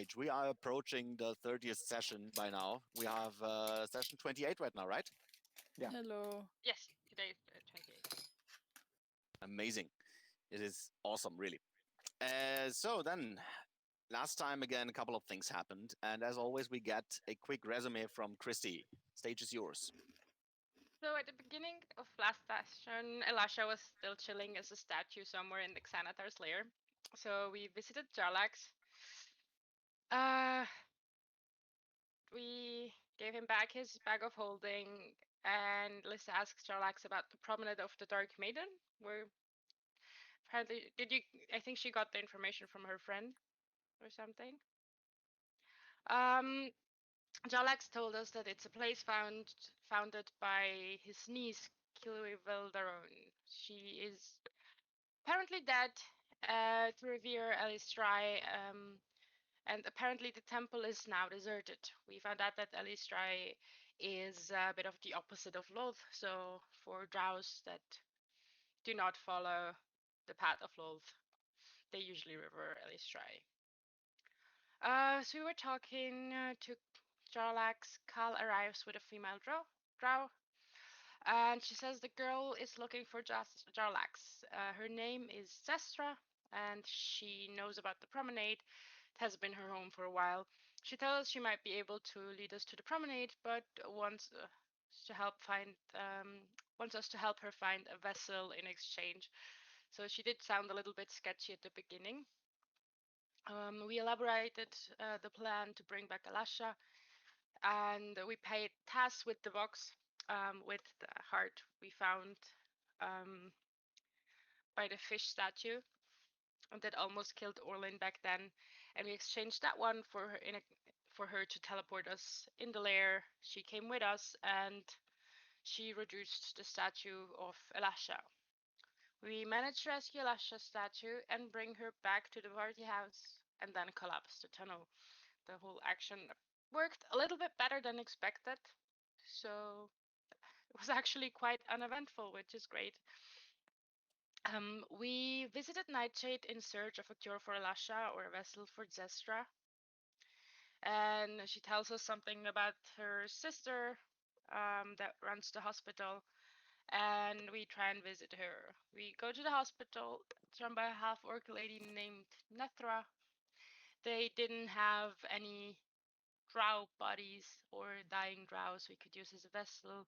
Mage. We are approaching the 30th session by now. We have session 28 right now, right? Yeah. Hello. Yes, today is 28. Amazing. It is awesome, really. So then, last time again, a couple of things happened. And as always, we get a quick resume from Christy. Stage is yours. So at the beginning of last session, Elisha was still chilling as a statue somewhere in the Xanatar's lair. So we visited Jarlax. We gave him back his bag of holding, and Lisa asked Jarlax about the promenade of the Dark Maiden, where apparently, I think she got the information from her friend or something. Jarlax told us that it's a place founded by his niece, Kilui Veldaron. She is apparently dead to revere Elistrai, and apparently the temple is now deserted. We found out that Elistrai is a bit of the opposite of Loth, so for drows that do not follow the path of Loth, they usually revere Elistrai. So we were talking to Jarlax. Cal arrives with a female drow, and she says the girl is looking for Jarlax. Her name is Zestra, and she knows about the promenade. It has been her home for a while. She tells us she might be able to lead us to the promenade, but wants us to help her find a vessel in exchange. So she did sound a little bit sketchy at the beginning. We elaborated the plan to bring back Alasha, and we paid Taz with the box with the heart we found by the fish statue that almost killed Orlin back then, and we exchanged that one for her to teleport us in the lair. She came with us, and she reduced the statue of Elasha. We managed to rescue Elasha's statue and bring her back to the party house, and then collapse the tunnel. The whole action worked a little bit better than expected, so it was actually quite uneventful, which is great. We visited Nightshade in search of a cure for Elasha or a vessel for Zestra, and she tells us something about her sister that runs the hospital, and we try and visit her. We go to the hospital. It's run by a half-orc lady named Nethra. They didn't have any drow bodies or dying drows we could use as a vessel,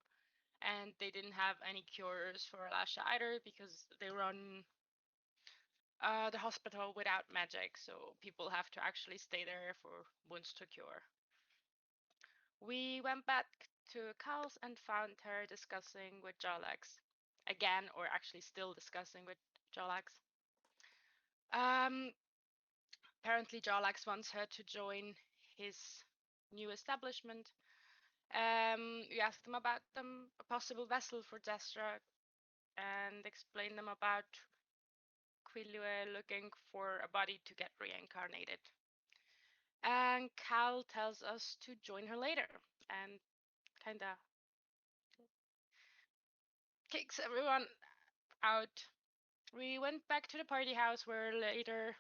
and they didn't have any cures for Alasha either because they run the hospital without magic, so people have to actually stay there for wounds to cure. We went back to Cal's and found her discussing with Jarlax again, or actually still discussing with Jarlax. Apparently Jarlax wants her to join his new establishment. We asked them about a possible vessel for Destra and explained them about Quilue looking for a body to get reincarnated. And Cal tells us to join her later and kinda kicks everyone out. We went back to the party house where later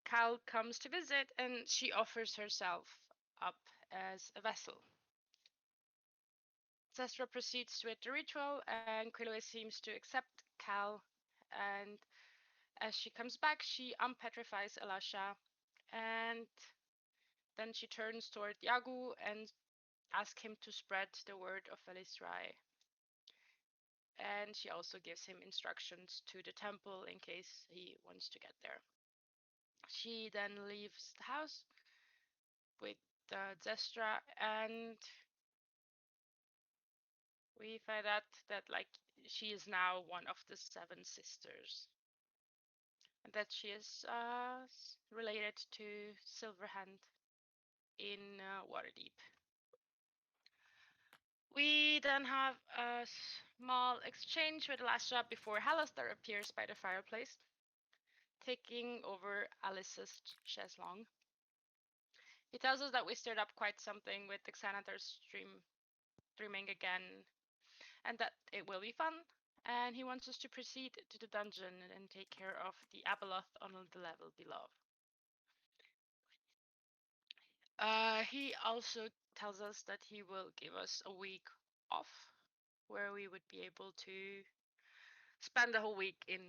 Cal comes to visit and she offers herself up as a vessel. Zestra proceeds with the ritual and Quilue seems to accept Cal, and as she comes back she unpetrifies Elasha, and then she turns toward Yagu and asks him to spread the word of Elistrai. And she also gives him instructions to the temple in case he wants to get there. She then leaves the house with Zestra, and we find out that she is now one of the 7 sisters, and that she is related to Silverhand in Waterdeep. We then have a small exchange with Lasha before Halaster appears by the fireplace, taking over Alice's chaiselong. He tells us that we stirred up quite something with the Xanatar's dreaming again, and that it will be fun, and he wants us to proceed to the dungeon and take care of the Abeloth on the level below. He also tells us that he will give us a week off, where we would be able to spend the whole week in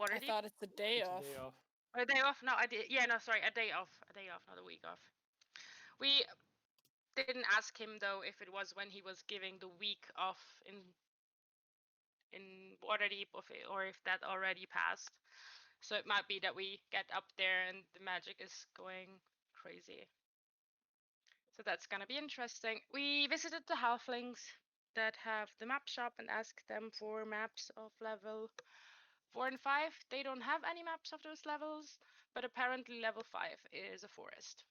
I Waterdeep. thought it's a day It's a off. day off. A day off? No, a day. Yeah, no, sorry, a day off. A day off, not a week off. We didn't ask him though if it was when he was giving the week off in Waterdeep, or if that already passed. So it might be that we get up there and the magic is going crazy. So that's gonna be interesting. We visited the halflings that have the map shop and asked them for maps of level 4 and 5. They don't have any maps of those levels, but apparently level 5 is a forest.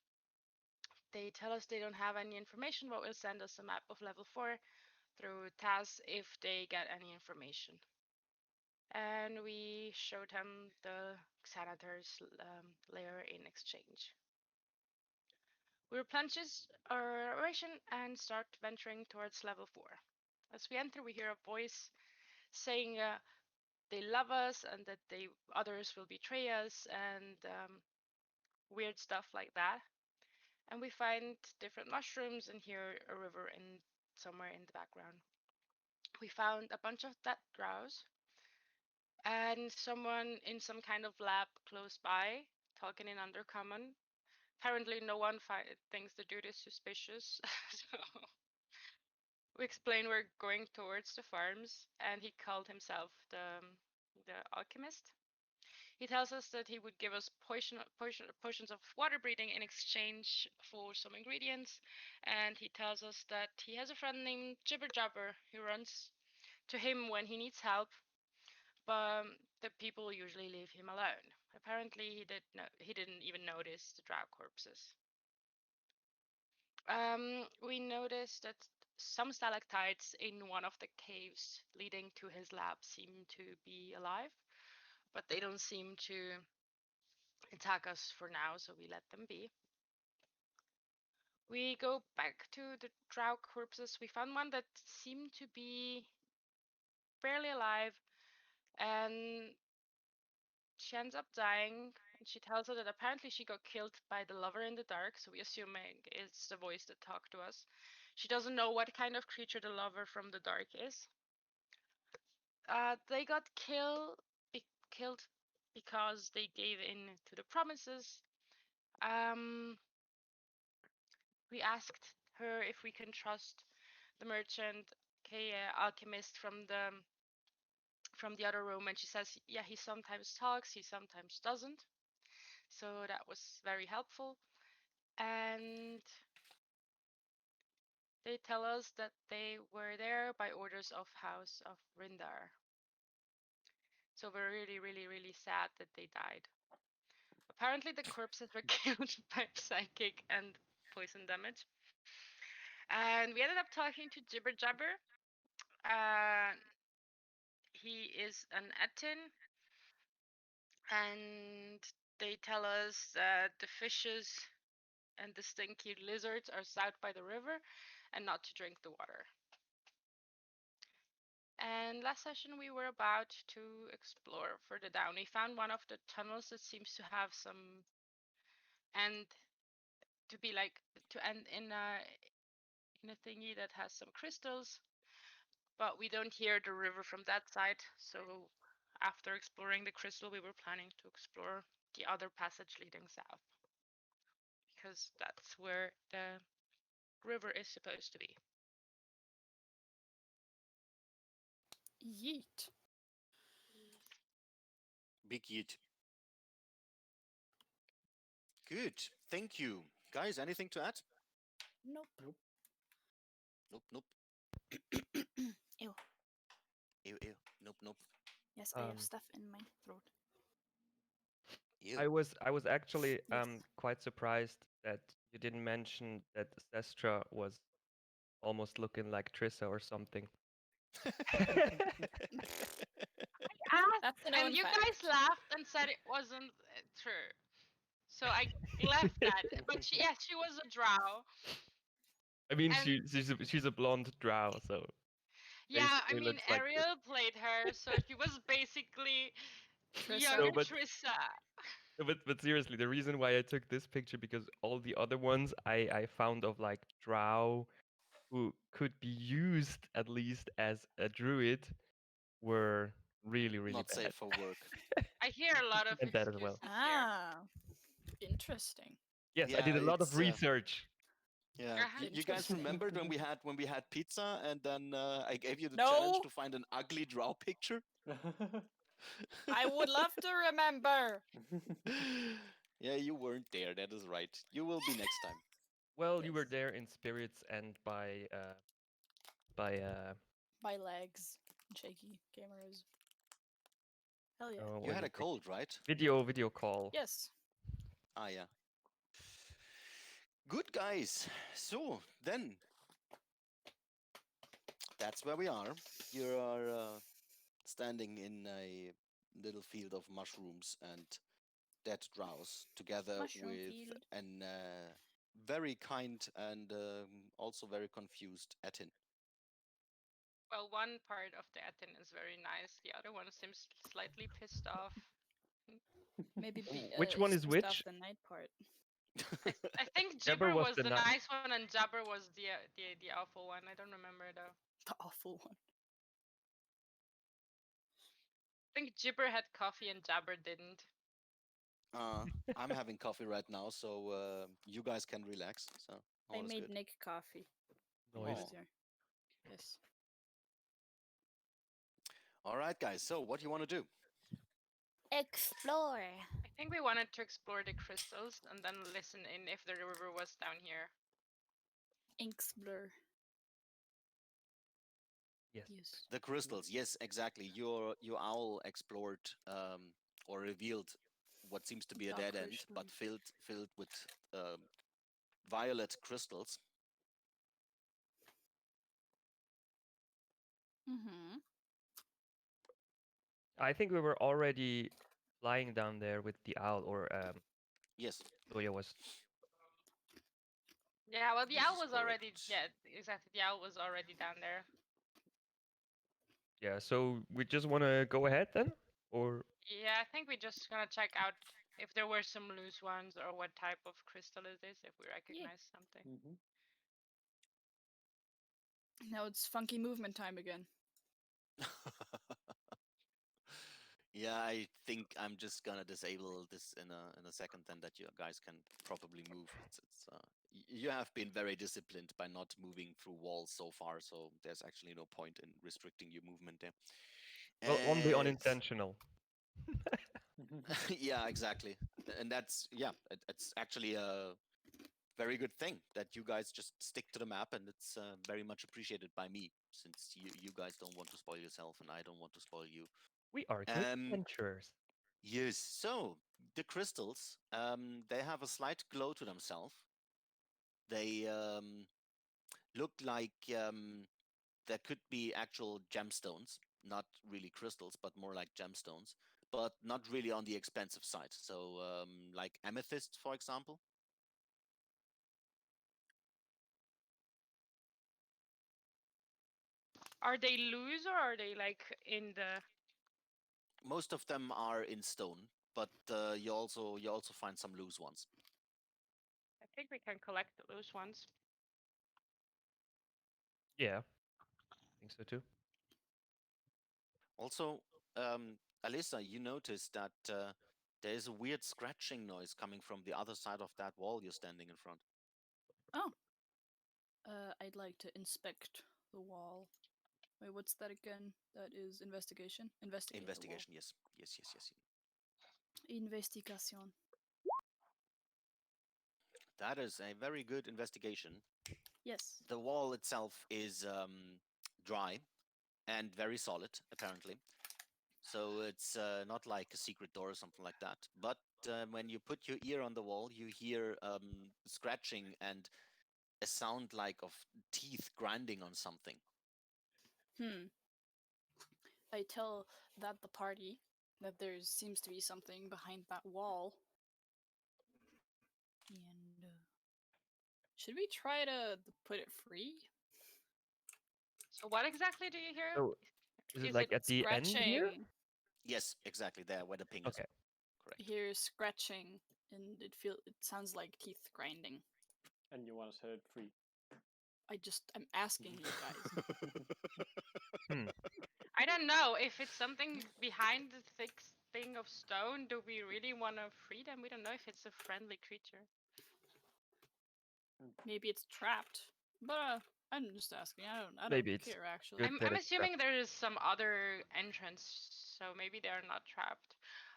They tell us they don't have any information, but will send us a map of level 4 through Taz if they get any information. And we showed him the Xanatar's lair in exchange. We replenish our ration and start venturing towards level 4. As we enter, we hear a voice saying they love us and that others will betray us and weird stuff like that. And we find different mushrooms and hear a river somewhere in the background. We found a bunch of dead drows and someone in some kind of lab close by talking in Undercommon. Apparently, no one thinks the dude is suspicious. So we explain we're going towards the farms, and he called himself the alchemist. He tells us that he would give us potions of water breathing in exchange for some ingredients, and he tells us that he has a friend named Jibber Jabber who runs to him when he needs help, but the people usually leave him alone. Apparently, he didn't even notice the drow corpses. We noticed that some stalactites in one of the caves leading to his lab seem to be alive, but they don't seem to attack us for now, so we let them be. We go back to the drow corpses. We found one that seemed to be barely alive, and she ends up dying. And she tells us that apparently she got killed by the lover in the dark, so we assuming it's the voice that talked to us. She doesn't know what kind of creature the lover from the dark is. They got killed because they gave in to the promises. Um, we asked her if we can trust the merchant, alchemist from the other room, and she says, yeah, he sometimes talks, he sometimes doesn't. So that was very helpful. And they tell us that they were there by orders of House of Rindar. So we're really, really, really sad that they died. Apparently the corpses were killed by psychic and poison damage. And we ended up talking to Jibber Jabber. He is an Etin, and they tell us that the fishes and the stinky lizards are south by the river and not to drink the water. And last session we were about to explore further down. We found one of the tunnels that seems to have some end to be like to end in a thingy that has some crystals, but we don't hear the river from that side. So after exploring the crystal, we were planning to explore the other passage leading south, because that's where the river is supposed to be. Yeet. Big yeet. Good. Thank you. Guys, anything to add? Nope. Nope, nope. Ew. Ew, ew. Nope, nope. Yes, I have Um, stuff in my throat. Ew. I was actually Yes. quite surprised that you didn't mention that Sestra was almost looking like Trissa or something. That's a And known you fact. guys laughed and said it wasn't true. So I left that. But she was a drow. I mean, And she's a blonde drow, so yeah, I basically mean, looks like Ariel played her, so she was basically Trissa. younger No, but Trissa. No, but seriously, the reason why I took this picture because all the other ones I found of like drow who could be used at least as a druid were really Not bad. safe for work. I hear a lot of And that as well. excuses here. Ah, interesting. Yes, I Yeah, did a lot of it's research. yeah. Uh-huh. You guys Interesting. remembered when we had pizza and then I gave you the No. challenge to find an ugly drow picture? I would love to remember. Yeah, you weren't there. That is right. You will be next time. Well, you were Yes. there in spirits and by My legs, shaky cameras. Hell yeah. what You was had a it? cold, right? Video call. Yes. Ah, yeah. Good guys. So then, that's where we are. You are standing in a little field of mushrooms and dead drows, together Mushroom with field. an very kind and also very confused Etin. Well, one part of the Aten is very nice. The other one seems slightly pissed off. Maybe Which one is pissed which? off the night part. I think Jabber Gibber was was the the ni- nice one and Jabber was the awful one. I don't remember though. The awful one. I think Gibber had coffee and Jabber didn't. I'm having coffee right now, so you guys can relax. So I all is made good. Nick coffee. Noise. Oh. Easier. Yes. All right, guys. So what do you want to do? Explore. I think we wanted to explore the crystals and then listen in if the river was down here. Explore. Yes. Yes. The crystals. Yes, exactly. Your owl explored or revealed what seems to be a Dark dead end, crystal. but filled with violet crystals. Mm-hmm. I think we were already lying down there with the owl, or Yes, Zoya was. Yeah, well, the this owl is was already. correct. Yeah, exactly. The owl was already down there. Yeah, so we just want to go ahead then, or Yeah, I think we're just gonna check out if there were some loose ones or what type of crystal it is, if we recognize something. Now it's funky movement time again. Yeah, I think I'm just gonna disable this in a second, then that you guys can probably move. You have been very disciplined by not moving through walls so far, so there's actually no point in restricting your movement there. well, only And unintentional. yeah, exactly. And that's yeah, it's actually a very good thing that you guys just stick to the map, and it's very much appreciated by me, since you guys don't want to spoil yourself, and I don't want to spoil you. We are good Um, adventurers. Yes. So the crystals, they have a slight glow to themselves. They look like there could be actual gemstones, not really crystals, but more like gemstones, but not really on the expensive side. So like amethyst, for example. Are they loose or are they like in the? Most of them are in stone, but you also find some loose ones. I think we can collect the loose ones. Yeah, I think so too. Also, Alyssa, you noticed that there is a weird scratching noise coming from the other side of that wall you're standing in front. Oh. I'd like to inspect the wall. Wait, what's that again? That is investigation? Investigate Investigation, yes. Yes, yes, yes. the wall. Investigation. That is a very good investigation. Yes. The wall itself is dry and very solid, apparently. So it's not like a secret door or something like that. But when you put your ear on the wall, you hear scratching and a sound like of teeth grinding on something. I tell that the party that there seems to be something behind that wall. And should we try to put it free? So what exactly do you hear? So is it Is like it at the end here? Scratching. Yes, exactly there where the ping is. Okay. Correct. hear scratching, and it sounds like teeth grinding. And you want to set it free. I'm asking you guys. I don't know if it's something behind the thick thing of stone. Do we really want to free them? We don't know if it's a friendly creature. Maybe it's trapped. But I'm just asking. I don't Maybe it's care actually. good. that I'm it's assuming there is some other entrance, so maybe they're not trapped.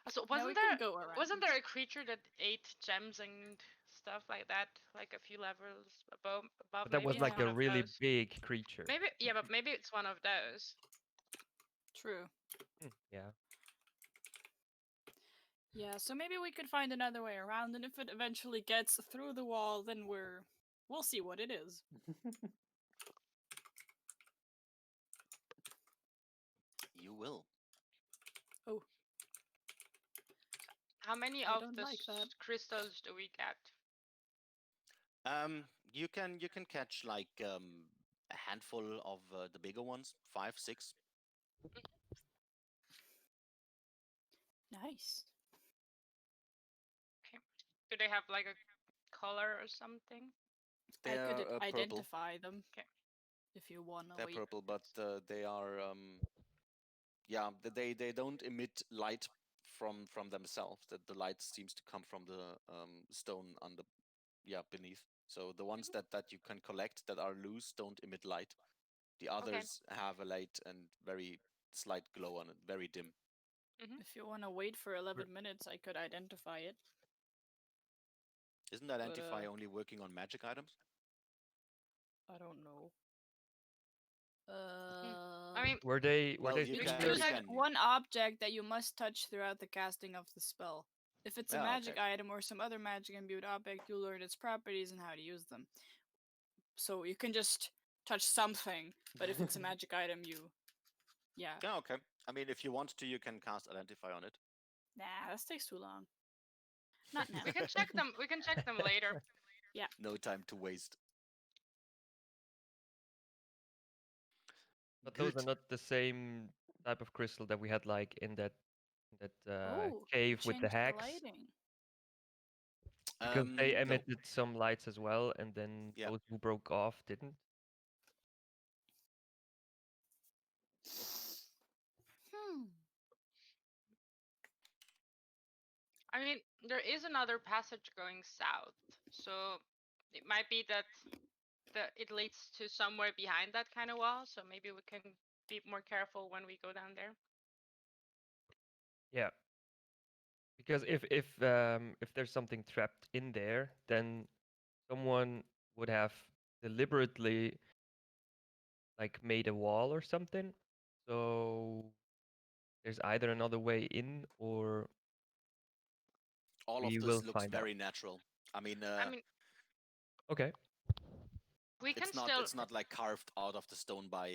So No, we can go around. wasn't there a creature that ate gems and stuff like that, like a few levels above? But that was Maybe like it's a one of really those. big creature. Maybe but maybe it's one of those. True. Yeah. Yeah, so maybe we could find another way around, and if it eventually gets through the wall, then we'll see what it is. You will. Oh, How many I of don't the like that. crystals do we get? You can catch like a handful of the bigger ones, 5, 6. nice. Do they have like a color or something? They I could are purple. identify them. Okay. If you wanna They're wait. purple, but they are yeah. They don't emit light from themselves. The light seems to come from the stone under, yeah, beneath. So the ones that you can collect that are loose don't emit light. The others have a light and very slight glow on it, very dim. If you wanna wait for 11 minutes, I could identify it. Isn't But, Identify only working on magic items? I don't know. I mean, Were they Well, you You can- choose you can- one object that you must touch throughout the casting of the spell. If it's a Ah, magic okay. item or some other magic imbued object, you'll learn its properties and how to use them. So you can just touch something, but if it's a magic item, yeah. Yeah, okay. I mean, if you want to, you can cast Identify on it. Nah, this takes too long. Not now. we can check them. We can check them later. No time to waste. But those are Good. not the same type of crystal that we had like in that Oh, cave with the change hacks. lighting. Because they No. emitted some lights as well, and then Yeah. those who broke off didn't. I mean, there is another passage going south, so it might be that it leads to somewhere behind that kind of wall. So maybe we can be more careful when we go down there. Yeah. Because if there's something trapped in there, then someone would have deliberately like made a wall or something. So there's either another way in or All of we this will looks find out. very natural. I mean, Okay. We can it's not still it's not like carved out of the stone by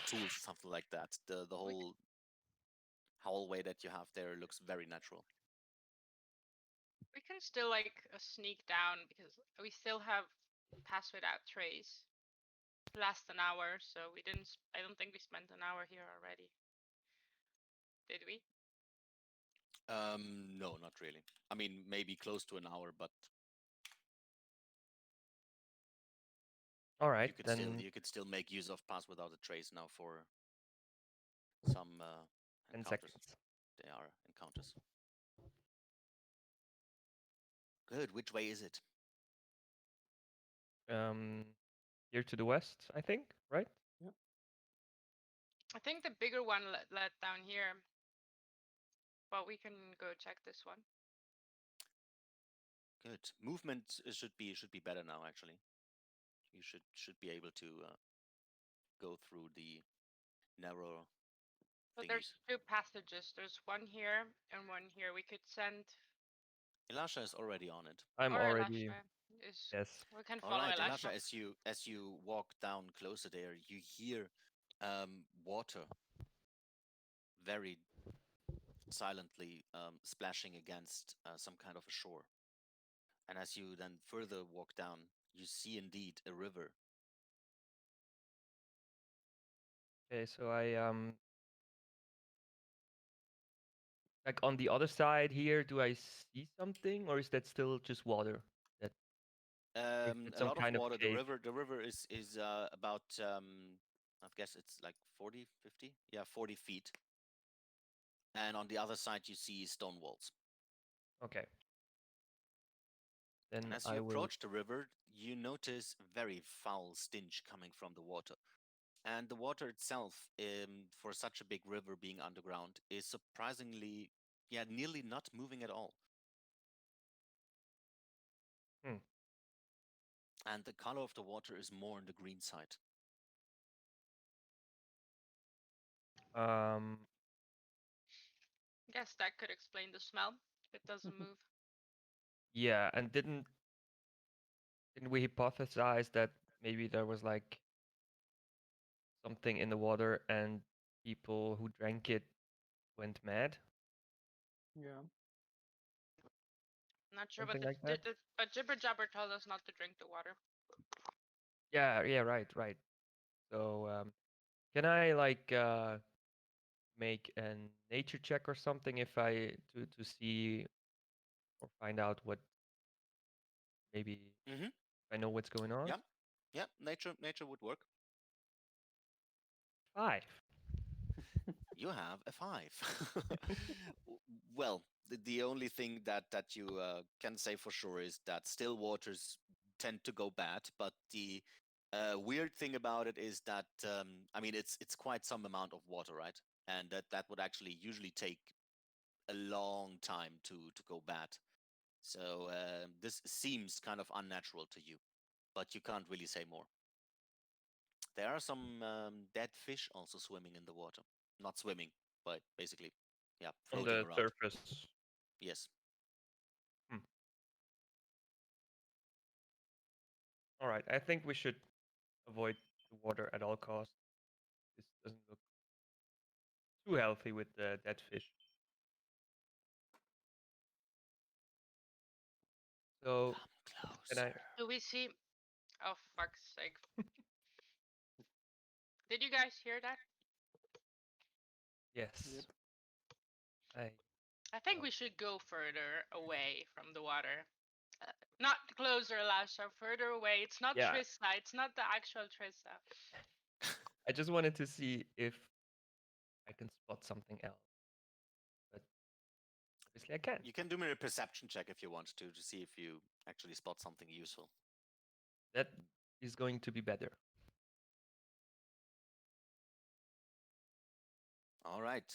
tools or something like that. The whole hallway that you have there looks very natural. we can still like sneak down because we still have pass without trace. Last an hour, so we didn't. I don't think we spent an hour here already. Did we? No, not really. I mean, maybe close to an hour, but All right, you could still make use of Pass Without a Trace now for some 10 encounters. seconds. They are encounters. Good. Which way is it? Here to the west, I think, right? I think the bigger one led down here, but we can go check this one. Good. Movement should be better now. Actually, you should be able to go through the narrow So thingies. there's two passages. There's one here and one here. We could send. Elisha is already on it. I'm or already Elisha is. yes. We can All follow right, Elisha. Elisha, as you walk down closer there, you hear water very silently splashing against some kind of a shore. And as you then further walk down, you see indeed a river. Okay, so I like on the other side here, do I see something, or is that still just water? That or is it A some lot of kind of water. The cave? river. The river is about I guess it's like 40, 50. Yeah, 40 feet. And on the other side, you see stone walls. Okay. And Then as you I will. approach the river, you notice very foul stench coming from the water. And the water itself, for such a big river being underground, is surprisingly, yeah, nearly not moving at all. Hmm. And the color of the water is more on the green side. Um. Guess that could explain the smell. It doesn't move. Yeah, and didn't we hypothesize that maybe there was like something in the water and people who drank it went mad? Yeah. Not sure, Something like that? but Jibber Jabber told us not to drink the water. Yeah, yeah, right, right. So, can I like make a nature check or something if I to see or find out what maybe Mm-hmm. I know what's going on? Yeah, yeah. Nature would work. 5. You have a 5. Well, the only thing that you can say for sure is that still waters tend to go bad. But the weird thing about it is that I mean it's quite some amount of water, right? And that would actually usually take a long time to go bad. So this seems kind of unnatural to you, but you can't really say more. There are some dead fish also swimming in the water. Not swimming, but basically, yeah, On floating the around. surface. Yes. Hmm. All right, I think we should avoid the water at all costs. This doesn't look too healthy with the dead fish. So, Come can closer. I? Do we see? Oh, fuck's sake. Did you guys hear that? Yes. Yep. I. I think we should go further away from the water. Not closer, Lasha, further away. It's not Yeah, Trista. It's not the actual Trista. I just wanted to see if I can spot something else, but obviously I can't. You can do me a perception check if you want to see if you actually spot something useful. That is going to be better. All right.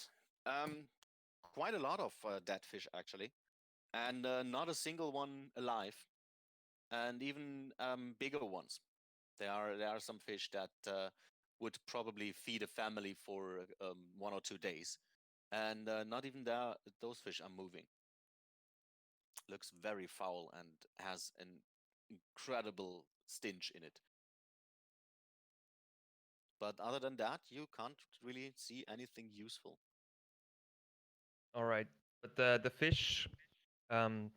Um, Quite a lot of dead fish actually, and not a single one alive, and even bigger ones. There are some fish that would probably feed a family for 1 or 2 days, and not even there. Those fish are moving. Looks very foul and has an incredible stench in it. But other than that, you can't really see anything useful. All right, but the fish, um,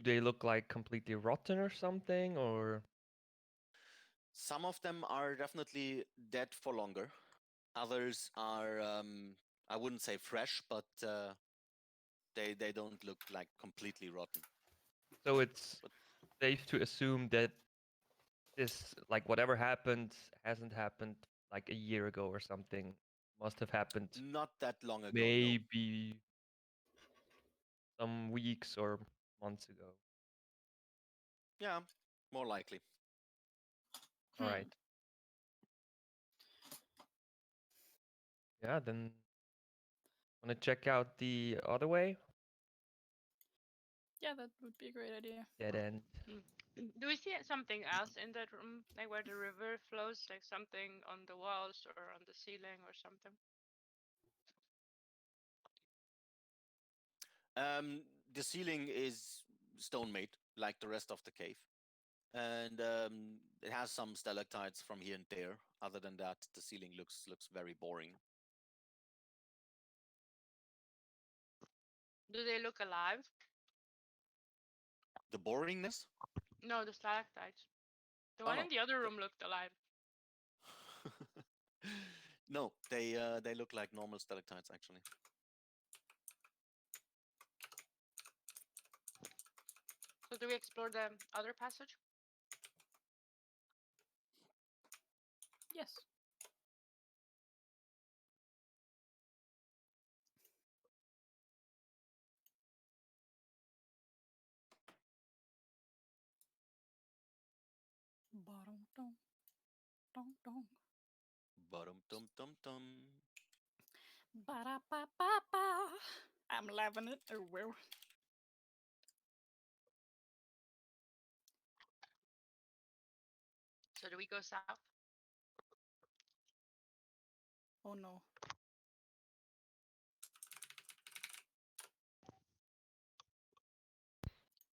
do they look like completely rotten or something, or? Some of them are definitely dead for longer. Others are, I wouldn't say fresh, but they don't look like completely rotten. So it's But safe to assume that this, like whatever happened, hasn't happened like a year ago or something. Must have happened not that long ago, no. maybe some weeks or months ago. Yeah, more likely. All Hmm. right. Yeah, then wanna check out the other way? Yeah, that would be a great idea. Dead end. Do we see something else in that room? Like where the river flows? Like something on the walls or on the ceiling or something? The ceiling is stone made, like the rest of the cave, and it has some stalactites from here and there. Other than that, the ceiling looks very boring. Do they look alive? The boringness? No, the stalactites. The Oh one no. in the other room looked alive. No, they look like normal stalactites actually. So do we explore the other passage? Yes. Bottom dong dong dong. Bottom tum tum tum. Ba-da-ba-ba-ba. I'm loving it. Oh well. So do we go south? Oh no.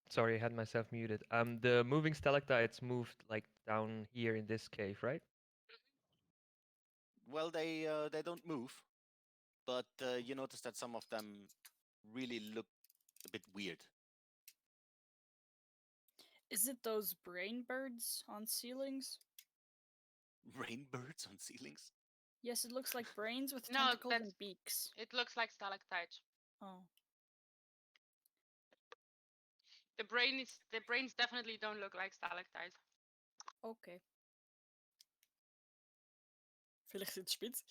Sorry, I had myself muted. The moving stalactites moved like down here in this cave, right? Well, they don't move, but you notice that some of them really look a bit weird. Is it those brain birds on ceilings? Rainbirds on ceilings. Yes, it looks like brains with No, tentacles that's and beaks. it looks like stalactites. Oh. The brains definitely don't look like stalactites. Okay. Vielleicht sind spitz.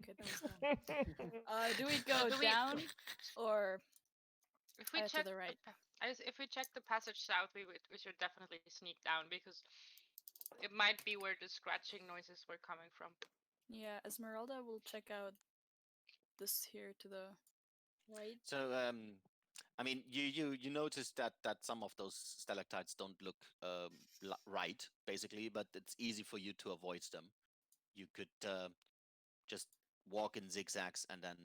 Okay, that was dumb. Do we go do we- down or If we to check the right? if we check the passage south, we should definitely sneak down because it might be where the scratching noises were coming from. Yeah, Esmeralda will check out this here to the right. So I mean, you notice that some of those stalactites don't look right, basically, but it's easy for you to avoid them. You could just walk in zigzags and then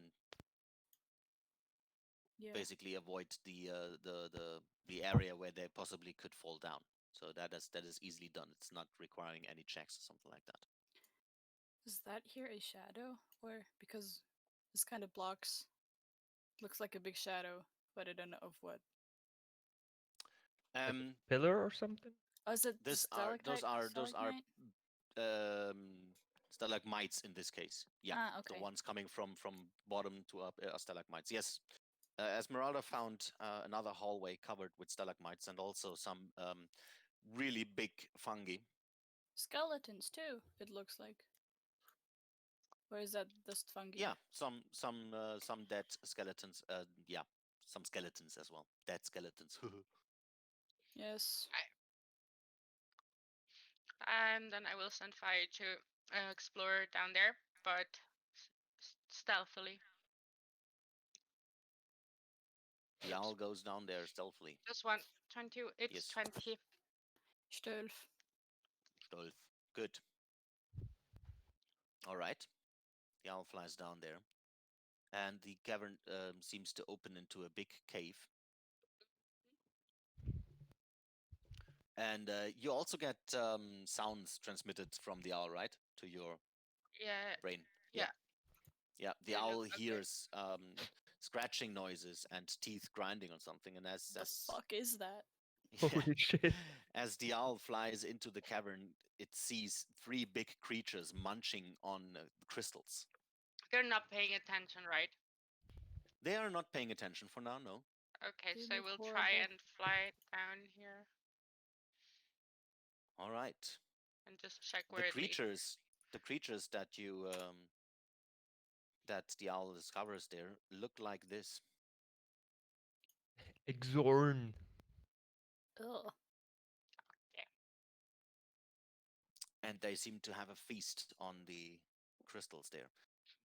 Yeah. basically avoid the area where they possibly could fall down. So that is easily done. It's not requiring any checks or something like that. Is that here a shadow? Or because this kind of blocks looks like a big shadow, but I don't know of what. Pillar or something? Oh, is it the This are those are stalagmite? stalagmites in this case. Yeah, Ah, okay. the ones coming from bottom to up are stalagmites. Yes, Esmeralda found another hallway covered with stalagmites and also some really big fungi. Skeletons too, it looks like. Or is that just fungi? Yeah, some dead skeletons. Yeah, some skeletons as well. Dead skeletons. Yes. And then I will send Fire to explore down there, but stealthily. The owl goes down there stealthily. Just one, 20. It's Yes. 20. Stolf. Stolf. Good. All right. The owl flies down there, and the cavern seems to open into a big cave. And you also get sounds transmitted from the owl, right, to your Yeah. brain. Yeah. Yeah. The They look owl okay. hears scratching noises and teeth grinding on something, and as The fuck is that? Holy shit. as the owl flies into the cavern, it sees three big creatures munching on crystals. They're not paying attention, right? They are not paying attention for now, no. Okay, They so I look will try horrible. and fly down here All right. and just check The where it leads. creatures that you that the owl discovers there look like this. Exorn. Ugh. And they seem to have a feast on the crystals there.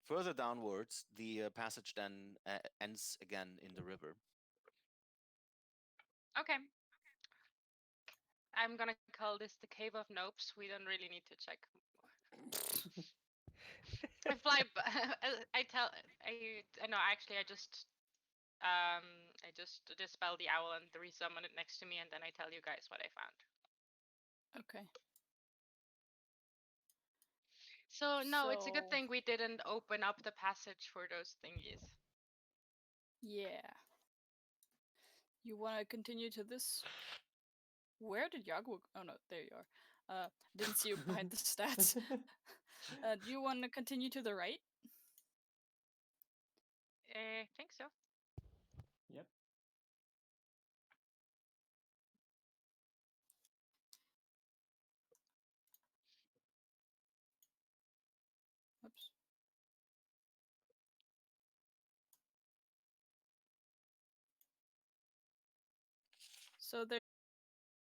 Further downwards, the passage then ends again in the river. Okay. I'm gonna call this the Cave of Nopes. We don't really need to check. I fly. I tell. I know. Actually, I just dispel the owl and resummon it next to me, and then I tell you guys what I found. Okay. So no, it's a good So- thing we didn't open up the passage for those thingies. Yeah. You want to continue to this? Where did Yago? Oh no, there you are. Didn't see you behind the stats. Do you want to continue to the right? I think so. Yep. So there